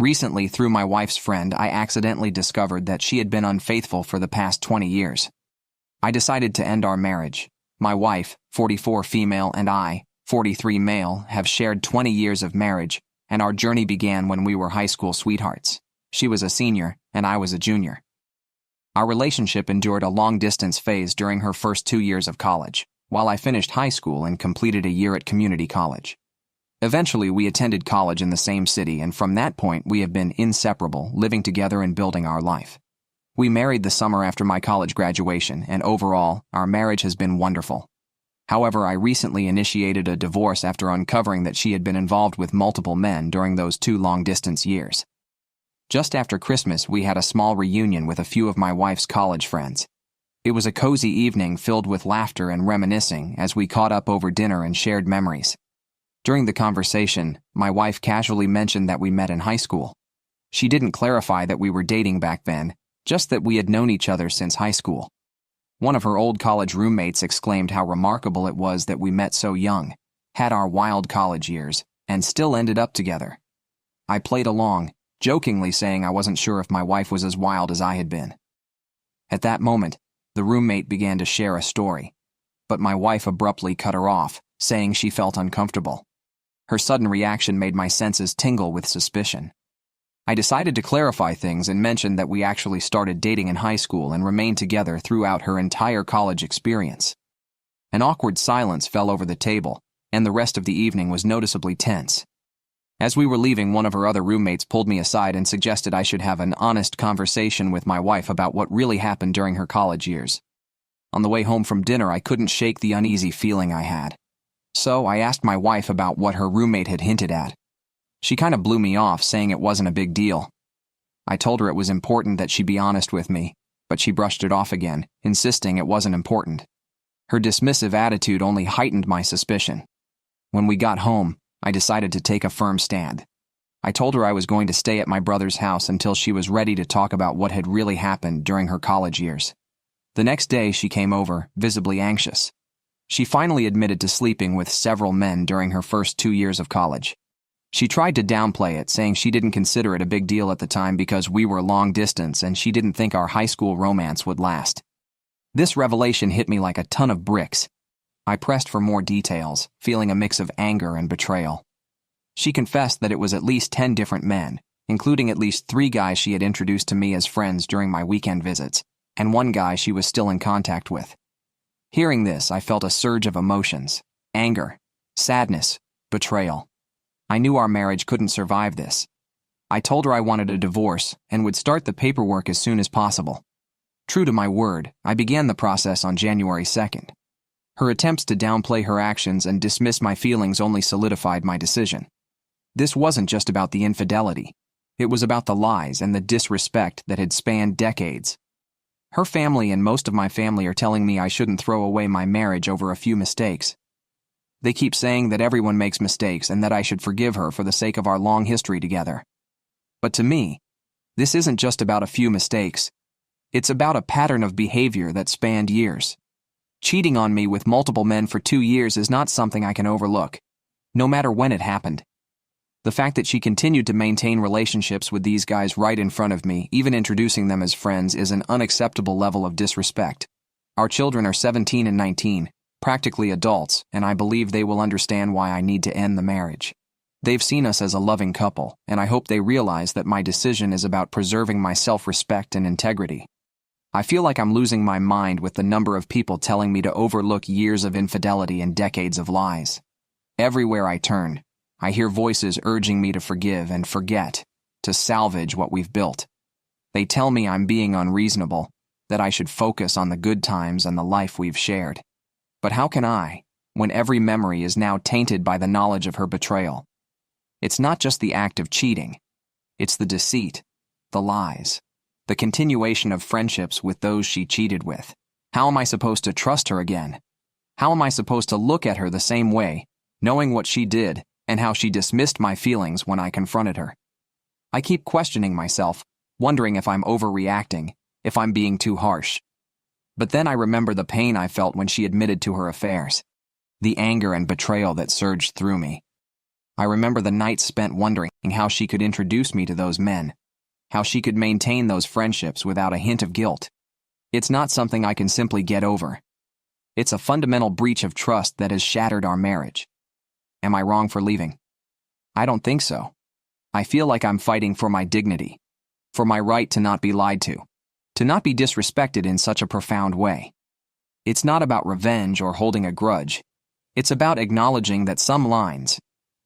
Recently, through my wife's friend, I accidentally discovered that she had been unfaithful for the past 20 years. I decided to end our marriage. My wife, 44 female, and I, 43 male, have shared 20 years of marriage, and our journey began when we were high school sweethearts. She was a senior, and I was a junior. Our relationship endured a long-distance phase during her first 2 years of college, while I finished high school and completed a year at community college. Eventually, we attended college in the same city, and from that point, we have been inseparable, living together and building our life. We married the summer after my college graduation, and overall, our marriage has been wonderful. However, I recently initiated a divorce after uncovering that she had been involved with multiple men during those 2 long-distance years. Just after Christmas, we had a small reunion with a few of my wife's college friends. It was a cozy evening filled with laughter and reminiscing as we caught up over dinner and shared memories. During the conversation, my wife casually mentioned that we met in high school. She didn't clarify that we were dating back then, just that we had known each other since high school. One of her old college roommates exclaimed how remarkable it was that we met so young, had our wild college years, and still ended up together. I played along, jokingly saying I wasn't sure if my wife was as wild as I had been. At that moment, the roommate began to share a story, but my wife abruptly cut her off, saying she felt uncomfortable. Her sudden reaction made my senses tingle with suspicion. I decided to clarify things and mentioned that we actually started dating in high school and remained together throughout her entire college experience. An awkward silence fell over the table, and the rest of the evening was noticeably tense. As we were leaving, one of her other roommates pulled me aside and suggested I should have an honest conversation with my wife about what really happened during her college years. On the way home from dinner, I couldn't shake the uneasy feeling I had. So I asked my wife about what her roommate had hinted at. She kind of blew me off, saying it wasn't a big deal. I told her it was important that she be honest with me, but she brushed it off again, insisting it wasn't important. Her dismissive attitude only heightened my suspicion. When we got home, I decided to take a firm stand. I told her I was going to stay at my brother's house until she was ready to talk about what had really happened during her college years. The next day, she came over, visibly anxious. She finally admitted to sleeping with several men during her first 2 years of college. She tried to downplay it, saying she didn't consider it a big deal at the time because we were long distance and she didn't think our high school romance would last. This revelation hit me like a ton of bricks. I pressed for more details, feeling a mix of anger and betrayal. She confessed that it was at least 10 different men, including at least 3 guys she had introduced to me as friends during my weekend visits, and 1 guy she was still in contact with. Hearing this, I felt a surge of emotions: anger, sadness, betrayal. I knew our marriage couldn't survive this. I told her I wanted a divorce and would start the paperwork as soon as possible. True to my word, I began the process on January 2nd. Her attempts to downplay her actions and dismiss my feelings only solidified my decision. This wasn't just about the infidelity. It was about the lies and the disrespect that had spanned decades. Her family and most of my family are telling me I shouldn't throw away my marriage over a few mistakes. They keep saying that everyone makes mistakes and that I should forgive her for the sake of our long history together. But to me, this isn't just about a few mistakes. It's about a pattern of behavior that spanned years. Cheating on me with multiple men for 2 years is not something I can overlook, no matter when it happened. The fact that she continued to maintain relationships with these guys right in front of me, even introducing them as friends, is an unacceptable level of disrespect. Our children are 17 and 19, practically adults, and I believe they will understand why I need to end the marriage. They've seen us as a loving couple, and I hope they realize that my decision is about preserving my self-respect and integrity. I feel like I'm losing my mind with the number of people telling me to overlook years of infidelity and decades of lies. Everywhere I turn, I hear voices urging me to forgive and forget, to salvage what we've built. They tell me I'm being unreasonable, that I should focus on the good times and the life we've shared. But how can I, when every memory is now tainted by the knowledge of her betrayal? It's not just the act of cheating. It's the deceit, the lies, the continuation of friendships with those she cheated with. How am I supposed to trust her again? How am I supposed to look at her the same way, knowing what she did and how she dismissed my feelings when I confronted her? I keep questioning myself, wondering if I'm overreacting, if I'm being too harsh. But then I remember the pain I felt when she admitted to her affairs, the anger and betrayal that surged through me. I remember the nights spent wondering how she could introduce me to those men, how she could maintain those friendships without a hint of guilt. It's not something I can simply get over. It's a fundamental breach of trust that has shattered our marriage. Am I wrong for leaving? I don't think so. I feel like I'm fighting for my dignity, for my right to not be lied to not be disrespected in such a profound way. It's not about revenge or holding a grudge. It's about acknowledging that some lines,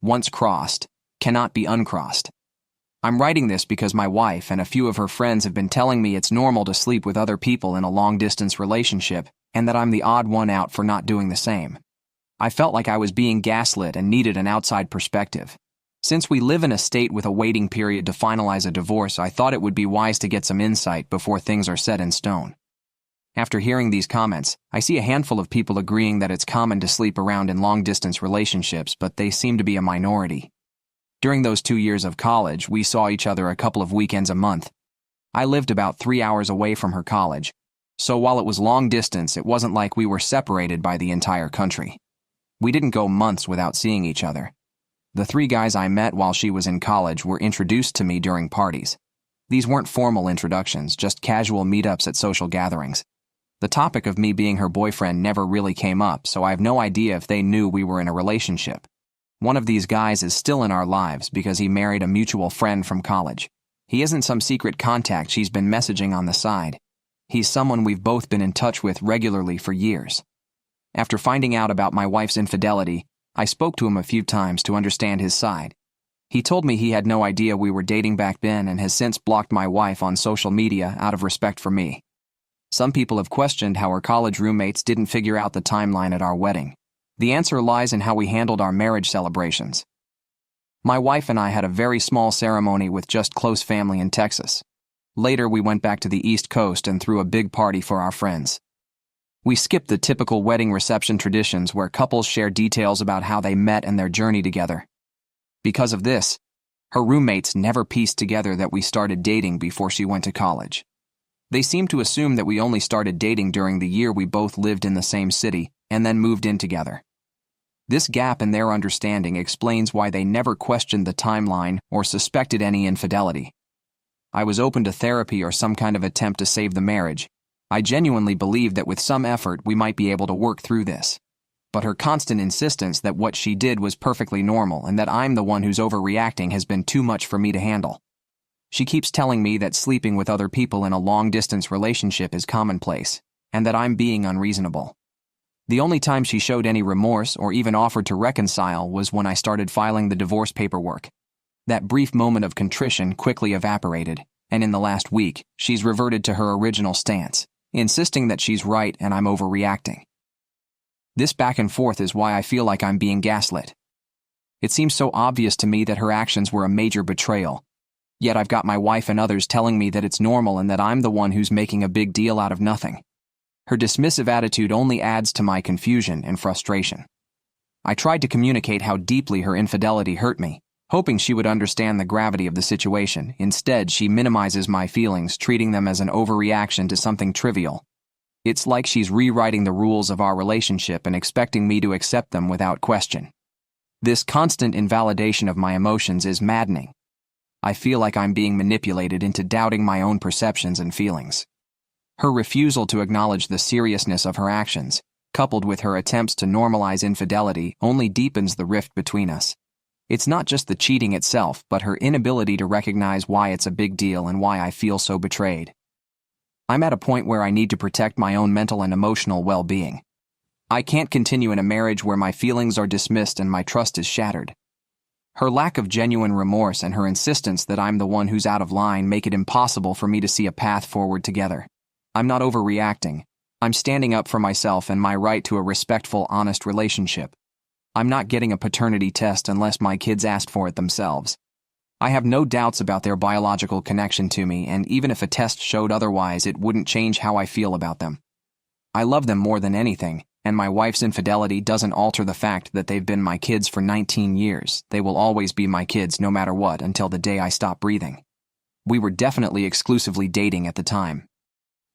once crossed, cannot be uncrossed. I'm writing this because my wife and a few of her friends have been telling me it's normal to sleep with other people in a long-distance relationship and that I'm the odd one out for not doing the same. I felt like I was being gaslit and needed an outside perspective. Since we live in a state with a waiting period to finalize a divorce, I thought it would be wise to get some insight before things are set in stone. After hearing these comments, I see a handful of people agreeing that it's common to sleep around in long-distance relationships, but they seem to be a minority. During those 2 years of college, we saw each other a couple of weekends a month. I lived about 3 hours away from her college, so while it was long distance, it wasn't like we were separated by the entire country. We didn't go months without seeing each other. The 3 guys I met while she was in college were introduced to me during parties. These weren't formal introductions, just casual meetups at social gatherings. The topic of me being her boyfriend never really came up, so I have no idea if they knew we were in a relationship. One of these guys is still in our lives because he married a mutual friend from college. He isn't some secret contact she's been messaging on the side. He's someone we've both been in touch with regularly for years. After finding out about my wife's infidelity, I spoke to him a few times to understand his side. He told me he had no idea we were dating back then and has since blocked my wife on social media out of respect for me. Some people have questioned how our college roommates didn't figure out the timeline at our wedding. The answer lies in how we handled our marriage celebrations. My wife and I had a very small ceremony with just close family in Texas. Later, we went back to the East Coast and threw a big party for our friends. We skipped the typical wedding reception traditions where couples share details about how they met and their journey together. Because of this, her roommates never pieced together that we started dating before she went to college. They seemed to assume that we only started dating during the year we both lived in the same city and then moved in together. This gap in their understanding explains why they never questioned the timeline or suspected any infidelity. I was open to therapy or some kind of attempt to save the marriage. I genuinely believed that with some effort we might be able to work through this. But her constant insistence that what she did was perfectly normal and that I'm the one who's overreacting has been too much for me to handle. She keeps telling me that sleeping with other people in a long-distance relationship is commonplace, and that I'm being unreasonable. The only time she showed any remorse or even offered to reconcile was when I started filing the divorce paperwork. That brief moment of contrition quickly evaporated, and in the last week, she's reverted to her original stance, insisting that she's right and I'm overreacting. This back and forth is why I feel like I'm being gaslit. It seems so obvious to me that her actions were a major betrayal. Yet I've got my wife and others telling me that it's normal and that I'm the one who's making a big deal out of nothing. Her dismissive attitude only adds to my confusion and frustration. I tried to communicate how deeply her infidelity hurt me, hoping she would understand the gravity of the situation. Instead, she minimizes my feelings, treating them as an overreaction to something trivial. It's like she's rewriting the rules of our relationship and expecting me to accept them without question. This constant invalidation of my emotions is maddening. I feel like I'm being manipulated into doubting my own perceptions and feelings. Her refusal to acknowledge the seriousness of her actions, coupled with her attempts to normalize infidelity, only deepens the rift between us. It's not just the cheating itself, but her inability to recognize why it's a big deal and why I feel so betrayed. I'm at a point where I need to protect my own mental and emotional well-being. I can't continue in a marriage where my feelings are dismissed and my trust is shattered. Her lack of genuine remorse and her insistence that I'm the one who's out of line make it impossible for me to see a path forward together. I'm not overreacting. I'm standing up for myself and my right to a respectful, honest relationship. I'm not getting a paternity test unless my kids asked for it themselves. I have no doubts about their biological connection to me, and even if a test showed otherwise, it wouldn't change how I feel about them. I love them more than anything, and my wife's infidelity doesn't alter the fact that they've been my kids for 19 years. They will always be my kids no matter what until the day I stop breathing. We were definitely exclusively dating at the time.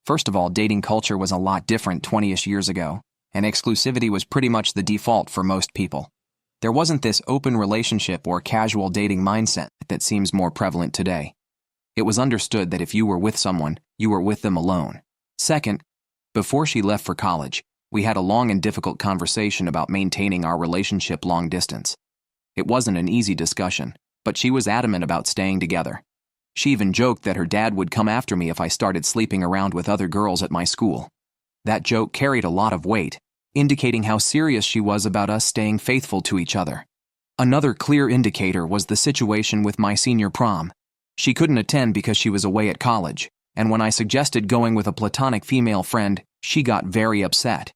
First of all, dating culture was a lot different 20-ish years ago, and exclusivity was pretty much the default for most people. There wasn't this open relationship or casual dating mindset that seems more prevalent today. It was understood that if you were with someone, you were with them alone. Second, before she left for college, we had a long and difficult conversation about maintaining our relationship long distance. It wasn't an easy discussion, but she was adamant about staying together. She even joked that her dad would come after me if I started sleeping around with other girls at my school. That joke carried a lot of weight, indicating how serious she was about us staying faithful to each other. Another clear indicator was the situation with my senior prom. She couldn't attend because she was away at college, and when I suggested going with a platonic female friend, she got very upset.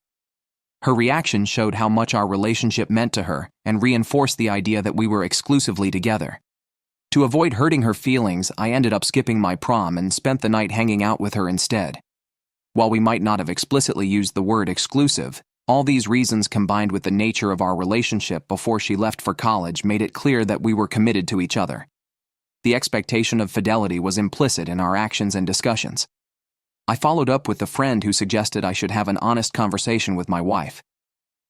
Her reaction showed how much our relationship meant to her and reinforced the idea that we were exclusively together. To avoid hurting her feelings, I ended up skipping my prom and spent the night hanging out with her instead. While we might not have explicitly used the word exclusive, all these reasons combined with the nature of our relationship before she left for college made it clear that we were committed to each other. The expectation of fidelity was implicit in our actions and discussions. I followed up with the friend who suggested I should have an honest conversation with my wife.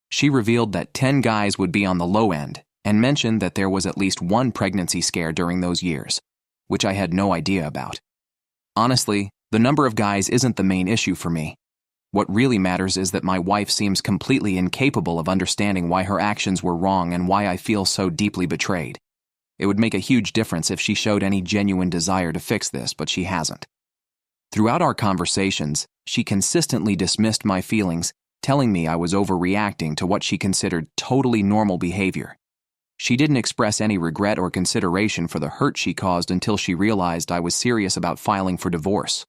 She revealed that 10 guys would be on the low end and mentioned that there was at least one pregnancy scare during those years, which I had no idea about. Honestly, the number of guys isn't the main issue for me. What really matters is that my wife seems completely incapable of understanding why her actions were wrong and why I feel so deeply betrayed. It would make a huge difference if she showed any genuine desire to fix this, but she hasn't. Throughout our conversations, she consistently dismissed my feelings, telling me I was overreacting to what she considered totally normal behavior. She didn't express any regret or consideration for the hurt she caused until she realized I was serious about filing for divorce.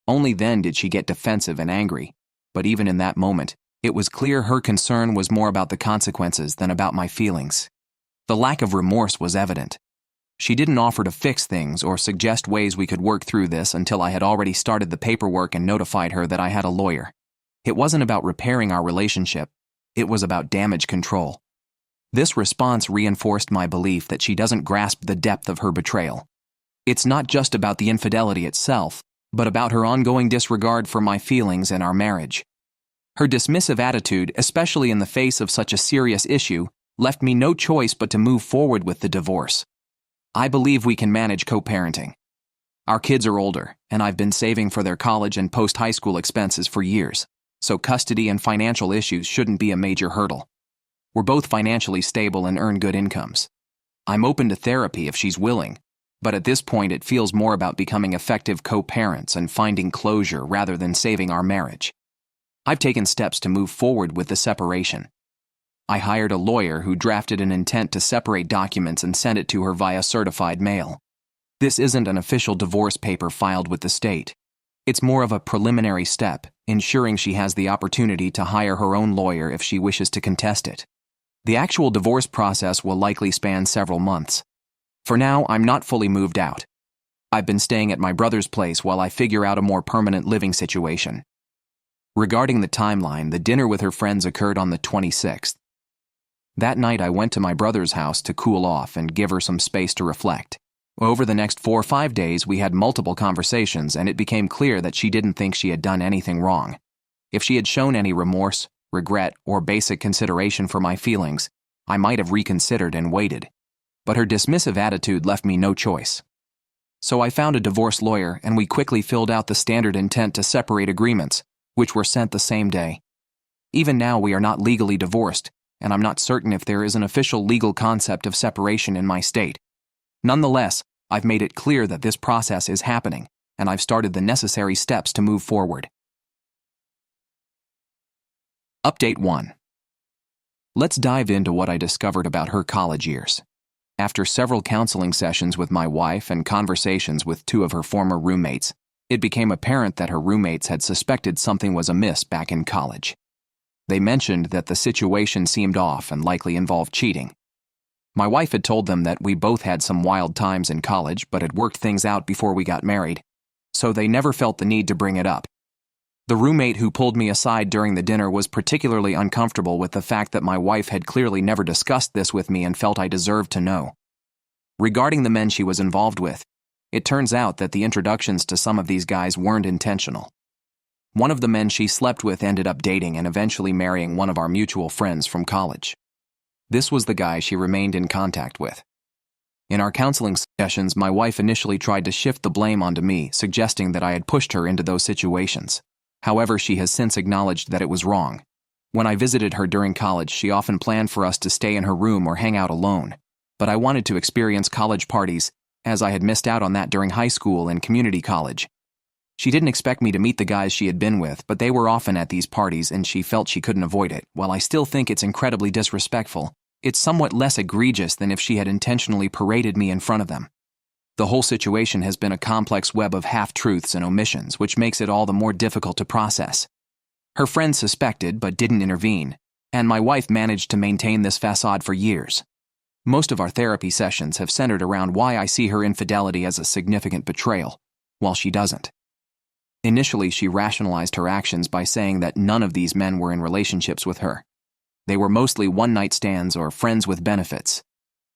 Only then did she get defensive and angry, but even in that moment, it was clear her concern was more about the consequences than about my feelings. The lack of remorse was evident. She didn't offer to fix things or suggest ways we could work through this until I had already started the paperwork and notified her that I had a lawyer. It wasn't about repairing our relationship. It was about damage control. This response reinforced my belief that she doesn't grasp the depth of her betrayal. It's not just about the infidelity itself, but about her ongoing disregard for my feelings and our marriage. Her dismissive attitude, especially in the face of such a serious issue, left me no choice but to move forward with the divorce. I believe we can manage co-parenting. Our kids are older, and I've been saving for their college and post-high school expenses for years, so custody and financial issues shouldn't be a major hurdle. We're both financially stable and earn good incomes. I'm open to therapy if she's willing, but at this point it feels more about becoming effective co-parents and finding closure rather than saving our marriage. I've taken steps to move forward with the separation. I hired a lawyer who drafted an intent to separate documents and sent it to her via certified mail. This isn't an official divorce paper filed with the state. It's more of a preliminary step, ensuring she has the opportunity to hire her own lawyer if she wishes to contest it. The actual divorce process will likely span several months. For now, I'm not fully moved out. I've been staying at my brother's place while I figure out a more permanent living situation. Regarding the timeline, the dinner with her friends occurred on the 26th. That night, I went to my brother's house to cool off and give her some space to reflect. Over the next 4 or 5 days, we had multiple conversations, and it became clear that she didn't think she had done anything wrong. If she had shown any remorse, regret, or basic consideration for my feelings, I might have reconsidered and waited. But her dismissive attitude left me no choice. So I found a divorce lawyer, and we quickly filled out the standard intent to separate agreements, which were sent the same day. Even now, we are not legally divorced, and I'm not certain if there is an official legal concept of separation in my state. Nonetheless, I've made it clear that this process is happening, and I've started the necessary steps to move forward. Update 1. Let's dive into what I discovered about her college years. After several counseling sessions with my wife and conversations with 2 of her former roommates, it became apparent that her roommates had suspected something was amiss back in college. They mentioned that the situation seemed off and likely involved cheating. My wife had told them that we both had some wild times in college but had worked things out before we got married, so they never felt the need to bring it up. The roommate who pulled me aside during the dinner was particularly uncomfortable with the fact that my wife had clearly never discussed this with me and felt I deserved to know. Regarding the men she was involved with, it turns out that the introductions to some of these guys weren't intentional. One of the men she slept with ended up dating and eventually marrying one of our mutual friends from college. This was the guy she remained in contact with. In our counseling sessions, my wife initially tried to shift the blame onto me, suggesting that I had pushed her into those situations. However, she has since acknowledged that it was wrong. When I visited her during college, she often planned for us to stay in her room or hang out alone. But I wanted to experience college parties, as I had missed out on that during high school and community college. She didn't expect me to meet the guys she had been with, but they were often at these parties and she felt she couldn't avoid it. While I still think it's incredibly disrespectful, it's somewhat less egregious than if she had intentionally paraded me in front of them. The whole situation has been a complex web of half-truths and omissions, which makes it all the more difficult to process. Her friends suspected but didn't intervene, and my wife managed to maintain this facade for years. Most of our therapy sessions have centered around why I see her infidelity as a significant betrayal, while she doesn't. Initially, she rationalized her actions by saying that none of these men were in relationships with her. They were mostly one-night stands or friends with benefits.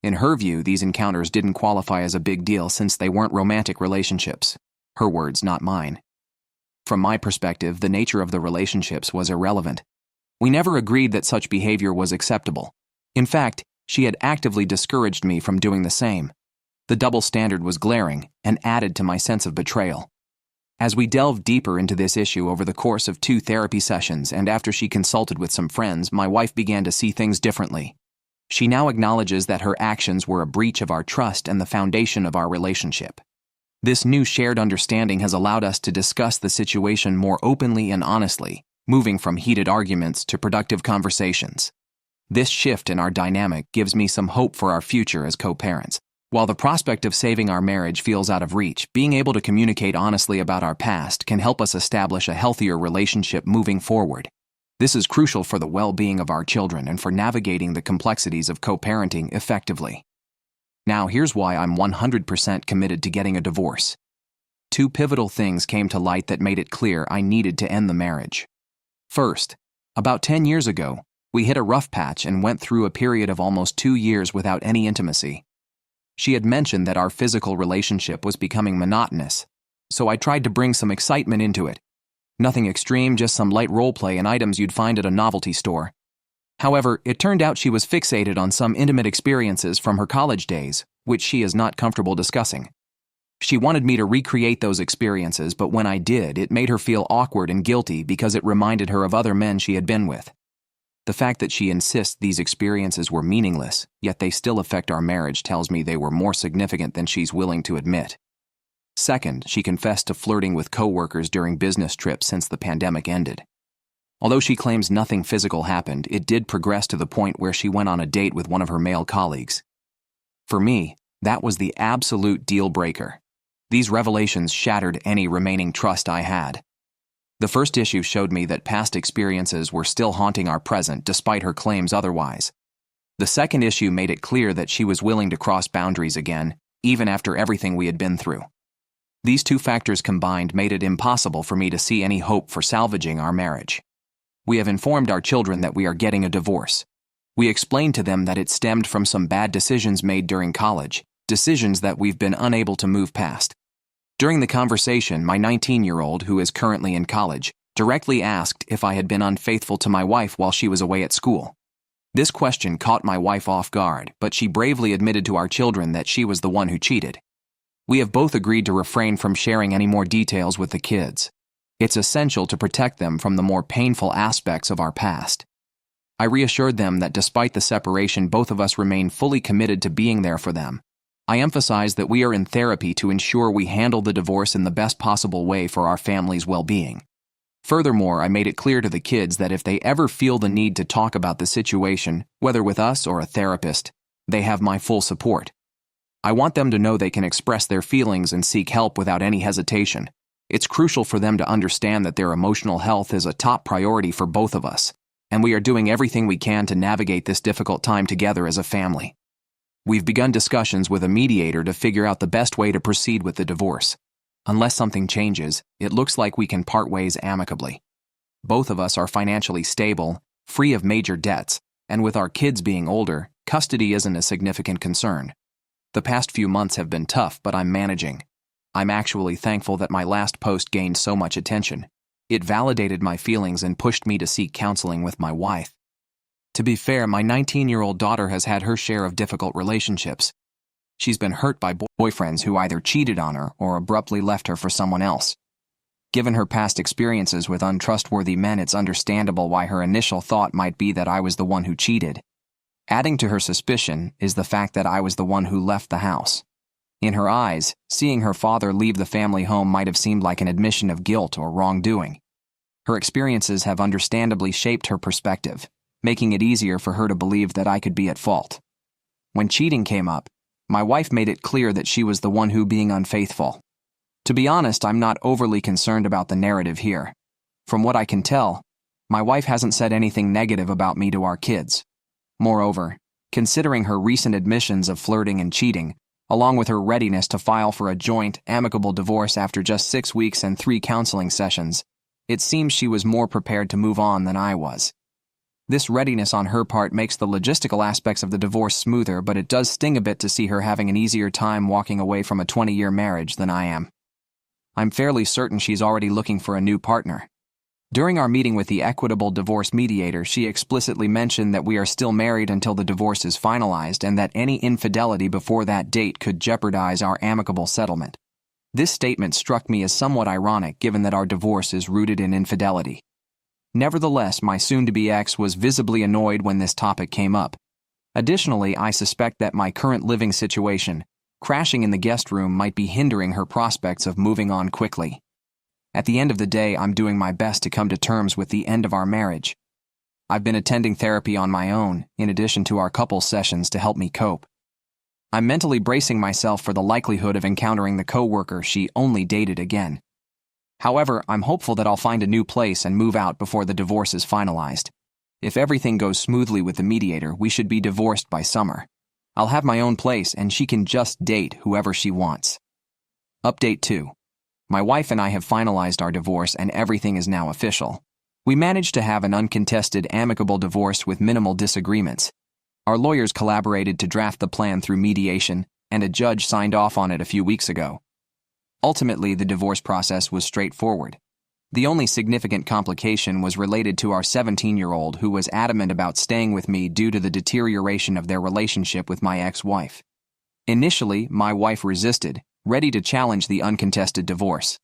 In her view, these encounters didn't qualify as a big deal since they weren't romantic relationships. Her words, not mine. From my perspective, the nature of the relationships was irrelevant. We never agreed that such behavior was acceptable. In fact, she had actively discouraged me from doing the same. The double standard was glaring and added to my sense of betrayal. As we delved deeper into this issue over the course of 2 therapy sessions and after she consulted with some friends, my wife began to see things differently. She now acknowledges that her actions were a breach of our trust and the foundation of our relationship. This new shared understanding has allowed us to discuss the situation more openly and honestly, moving from heated arguments to productive conversations. This shift in our dynamic gives me some hope for our future as co-parents. While the prospect of saving our marriage feels out of reach, being able to communicate honestly about our past can help us establish a healthier relationship moving forward. This is crucial for the well-being of our children and for navigating the complexities of co-parenting effectively. Now, here's why I'm 100% committed to getting a divorce. 2 pivotal things came to light that made it clear I needed to end the marriage. First, about 10 years ago, we hit a rough patch and went through a period of almost 2 years without any intimacy. She had mentioned that our physical relationship was becoming monotonous, so I tried to bring some excitement into it. Nothing extreme, just some light roleplay and items you'd find at a novelty store. However, it turned out she was fixated on some intimate experiences from her college days, which she is not comfortable discussing. She wanted me to recreate those experiences, but when I did, it made her feel awkward and guilty because it reminded her of other men she had been with. The fact that she insists these experiences were meaningless, yet they still affect our marriage, tells me they were more significant than she's willing to admit. Second, she confessed to flirting with coworkers during business trips since the pandemic ended. Although she claims nothing physical happened, it did progress to the point where she went on a date with one of her male colleagues. For me, that was the absolute deal breaker. These revelations shattered any remaining trust I had. The first issue showed me that past experiences were still haunting our present despite her claims otherwise. The second issue made it clear that she was willing to cross boundaries again, even after everything we had been through. These 2 factors combined made it impossible for me to see any hope for salvaging our marriage. We have informed our children that we are getting a divorce. We explained to them that it stemmed from some bad decisions made during college, decisions that we've been unable to move past. During the conversation, my 19-year-old, who is currently in college, directly asked if I had been unfaithful to my wife while she was away at school. This question caught my wife off guard, but she bravely admitted to our children that she was the one who cheated. We have both agreed to refrain from sharing any more details with the kids. It's essential to protect them from the more painful aspects of our past. I reassured them that despite the separation, both of us remain fully committed to being there for them. I emphasized that we are in therapy to ensure we handle the divorce in the best possible way for our family's well-being. Furthermore, I made it clear to the kids that if they ever feel the need to talk about the situation, whether with us or a therapist, they have my full support. I want them to know they can express their feelings and seek help without any hesitation. It's crucial for them to understand that their emotional health is a top priority for both of us, and we are doing everything we can to navigate this difficult time together as a family. We've begun discussions with a mediator to figure out the best way to proceed with the divorce. Unless something changes, it looks like we can part ways amicably. Both of us are financially stable, free of major debts, and with our kids being older, custody isn't a significant concern. The past few months have been tough, but I'm managing. I'm actually thankful that my last post gained so much attention. It validated my feelings and pushed me to seek counseling with my wife. To be fair, my 19-year-old daughter has had her share of difficult relationships. She's been hurt by boyfriends who either cheated on her or abruptly left her for someone else. Given her past experiences with untrustworthy men, it's understandable why her initial thought might be that I was the one who cheated. Adding to her suspicion is the fact that I was the one who left the house. In her eyes, seeing her father leave the family home might have seemed like an admission of guilt or wrongdoing. Her experiences have understandably shaped her perspective, making it easier for her to believe that I could be at fault. When cheating came up, my wife made it clear that she was the one who being unfaithful. To be honest, I'm not overly concerned about the narrative here. From what I can tell, my wife hasn't said anything negative about me to our kids. Moreover, considering her recent admissions of flirting and cheating, along with her readiness to file for a joint, amicable divorce after just 6 weeks and 3 counseling sessions, it seems she was more prepared to move on than I was. This readiness on her part makes the logistical aspects of the divorce smoother, but it does sting a bit to see her having an easier time walking away from a 20-year marriage than I am. I'm fairly certain she's already looking for a new partner. During our meeting with the equitable divorce mediator, she explicitly mentioned that we are still married until the divorce is finalized and that any infidelity before that date could jeopardize our amicable settlement. This statement struck me as somewhat ironic given that our divorce is rooted in infidelity. Nevertheless, my soon-to-be ex was visibly annoyed when this topic came up. Additionally, I suspect that my current living situation, crashing in the guest room, might be hindering her prospects of moving on quickly. At the end of the day, I'm doing my best to come to terms with the end of our marriage. I've been attending therapy on my own, in addition to our couples sessions to help me cope. I'm mentally bracing myself for the likelihood of encountering the coworker she only dated again. However, I'm hopeful that I'll find a new place and move out before the divorce is finalized. If everything goes smoothly with the mediator, we should be divorced by summer. I'll have my own place and she can just date whoever she wants. Update 2. My wife and I have finalized our divorce and everything is now official. We managed to have an uncontested, amicable divorce with minimal disagreements. Our lawyers collaborated to draft the plan through mediation, and a judge signed off on it a few weeks ago. Ultimately, the divorce process was straightforward. The only significant complication was related to our 17-year-old who was adamant about staying with me due to the deterioration of their relationship with my ex-wife. Initially, my wife resisted, ready to challenge the uncontested divorce.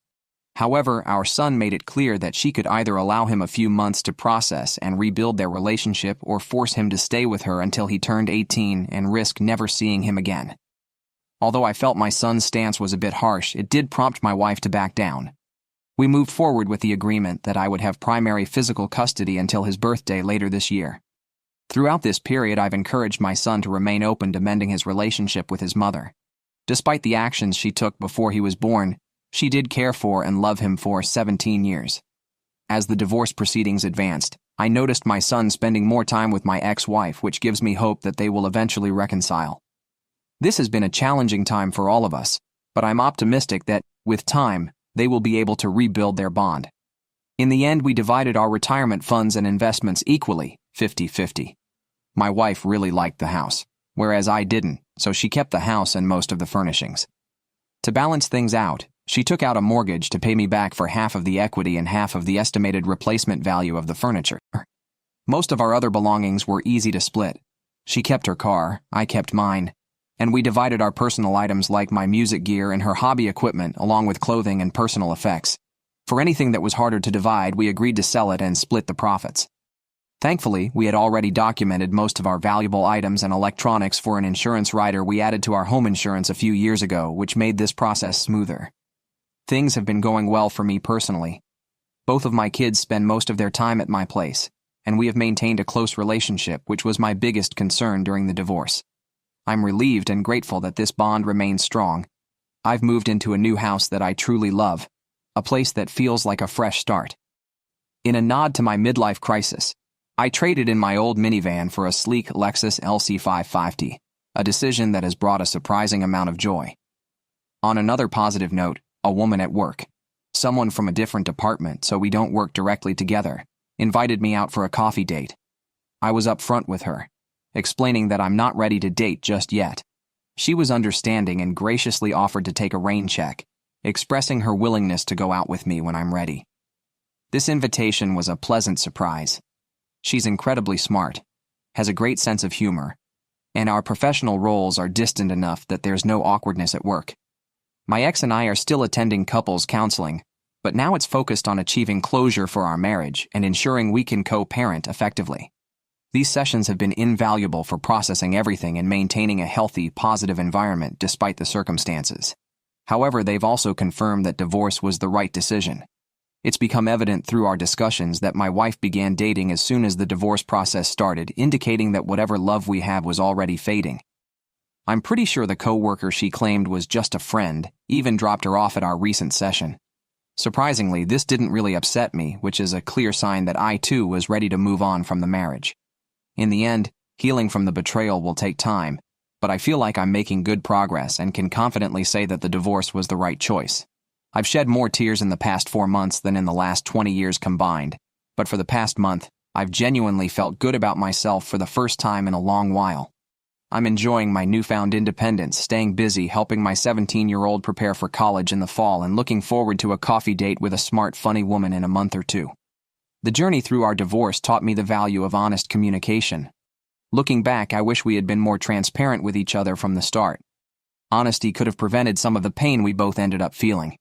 However, our son made it clear that she could either allow him a few months to process and rebuild their relationship or force him to stay with her until he turned 18 and risk never seeing him again. Although I felt my son's stance was a bit harsh, it did prompt my wife to back down. We moved forward with the agreement that I would have primary physical custody until his birthday later this year. Throughout this period, I've encouraged my son to remain open to mending his relationship with his mother. Despite the actions she took before he was born, she did care for and love him for 17 years. As the divorce proceedings advanced, I noticed my son spending more time with my ex-wife, which gives me hope that they will eventually reconcile. This has been a challenging time for all of us, but I'm optimistic that, with time, they will be able to rebuild their bond. In the end, we divided our retirement funds and investments equally, 50-50. My wife really liked the house, whereas I didn't, so she kept the house and most of the furnishings. To balance things out, she took out a mortgage to pay me back for half of the equity and half of the estimated replacement value of the furniture. Most of our other belongings were easy to split. She kept her car, I kept mine, and we divided our personal items like my music gear and her hobby equipment along with clothing and personal effects. For anything that was harder to divide, we agreed to sell it and split the profits. Thankfully, we had already documented most of our valuable items and electronics for an insurance rider we added to our home insurance a few years ago, which made this process smoother. Things have been going well for me personally. Both of my kids spend most of their time at my place, and we have maintained a close relationship, which was my biggest concern during the divorce. I'm relieved and grateful that this bond remains strong. I've moved into a new house that I truly love, a place that feels like a fresh start. In a nod to my midlife crisis, I traded in my old minivan for a sleek Lexus LC550, a decision that has brought a surprising amount of joy. On another positive note, a woman at work, someone from a different department so we don't work directly together, invited me out for a coffee date. I was upfront with her, explaining that I'm not ready to date just yet. She was understanding and graciously offered to take a rain check, expressing her willingness to go out with me when I'm ready. This invitation was a pleasant surprise. She's incredibly smart, has a great sense of humor, and our professional roles are distant enough that there's no awkwardness at work. My ex and I are still attending couples counseling, but now it's focused on achieving closure for our marriage and ensuring we can co-parent effectively. These sessions have been invaluable for processing everything and maintaining a healthy, positive environment despite the circumstances. However, they've also confirmed that divorce was the right decision. It's become evident through our discussions that my wife began dating as soon as the divorce process started, indicating that whatever love we had was already fading. I'm pretty sure the co-worker she claimed was just a friend even dropped her off at our recent session. Surprisingly, this didn't really upset me, which is a clear sign that I too was ready to move on from the marriage. In the end, healing from the betrayal will take time, but I feel like I'm making good progress and can confidently say that the divorce was the right choice. I've shed more tears in the past 4 months than in the last 20 years combined, but for the past month, I've genuinely felt good about myself for the first time in a long while. I'm enjoying my newfound independence, staying busy helping my 17-year-old prepare for college in the fall and looking forward to a coffee date with a smart, funny woman in a month or two. The journey through our divorce taught me the value of honest communication. Looking back, I wish we had been more transparent with each other from the start. Honesty could have prevented some of the pain we both ended up feeling.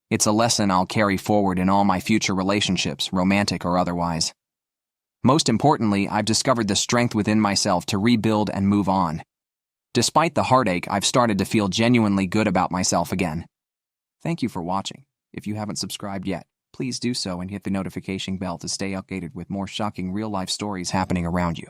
It's a lesson I'll carry forward in all my future relationships, romantic or otherwise. Most importantly, I've discovered the strength within myself to rebuild and move on. Despite the heartache, I've started to feel genuinely good about myself again. Thank you for watching. If you haven't subscribed yet, please do so and hit the notification bell to stay updated with more shocking real-life stories happening around you.